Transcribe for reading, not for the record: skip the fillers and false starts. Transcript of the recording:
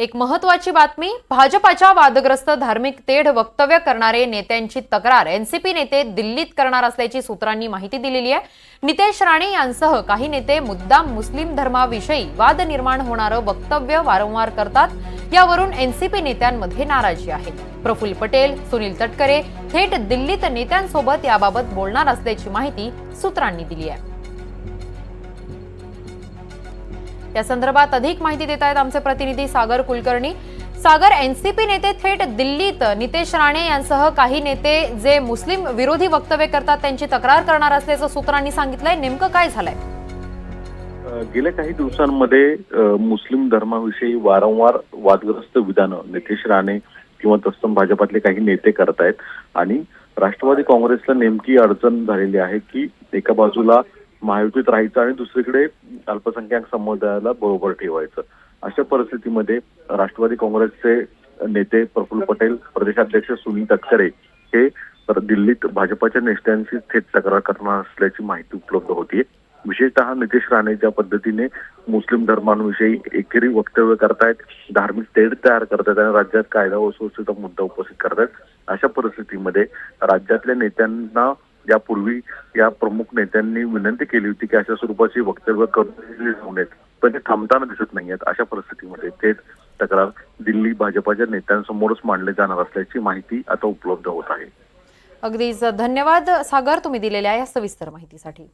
एक महत्त्वाची बातमी, भाजपाच्या वादग्रस्त धार्मिक तेढ वक्तव्य करणारे नेत्यांची तक्रार एनसीपी नेते दिल्लीत करणार असल्याची सूत्रांनी माहिती दिलेली आहे। नितेश राणे यांसह काही नेते मुद्दाम मुस्लिम धर्माविषयी वाद निर्माण होणारं वक्तव्य वारंवार करतात। यावरून एनसीपी नेत्यांमध्ये नाराजी आहे। प्रफुल्ल पटेल, सुनील तटकरे थेट दिल्लीत नेत्यांसोबत याबाबत बोलणार असल्याची माहिती सूत्रांनी दिली आहे। या संदर्भात अधिक माहिती देत आहेत आमचे प्रतिनिधी सागर कुलकर्णी। सागर, एनसीपी नेते थेट दिल्लीत नितेश राणे यांसह काही नेते जे मुस्लिम विरोधी वक्तव्य करतात त्यांची तक्रार करणार असल्याचं सूत्रांनी सांगितलंय, नेमकं काय झालंय? गेल्या काही दिवसांमध्ये मुस्लिम धर्माविषयी वारंवार वादग्रस्त विधानं नितेश राणे किंवा तत्सम भाजपातले काही नेते करतायत आणि राष्ट्रवादी काँग्रेसला नेमकी अडचण झालेली आहे की एका बाजूला महायुतीत राहायचं आणि दुसरीकडे अल्पसंख्याक समुदायाला बरोबर ठेवायचं। अशा परिस्थितीमध्ये राष्ट्रवादी काँग्रेसचे नेते प्रफुल्ल पटेल, प्रदेशाध्यक्ष सुनील तटकरे हे दिल्लीत भाजपाच्या नेत्यांशी थेट तक्रार करणार असल्याची माहिती उपलब्ध होतीये। विशेषतः नितेश राणे ज्या पद्धतीने मुस्लिम धर्मांविषयी एकेरी वक्तव्य करतायत, धार्मिक तेढ तयार करतायत आणि राज्यात कायदा व सुव्यवस्थेचा मुद्दा उपस्थित करतायत, अशा परिस्थितीमध्ये राज्यातल्या नेत्यांना यापूर्वी या प्रमुख नेत्यांनी विनंती केली होती की अशा स्वरूपाची वक्तव्य करू नयेत, पण ते थांबताना दिसत नाहीयेत। अशा परिस्थितीमध्ये थेट तक्रार दिल्ली भाजपाच्या नेत्यांसमोरच मांडले जाणार असल्याची माहिती आता उपलब्ध होत आहे। अगदीच धन्यवाद सागर, तुम्ही दिलेल्या या सविस्तर माहितीसाठी।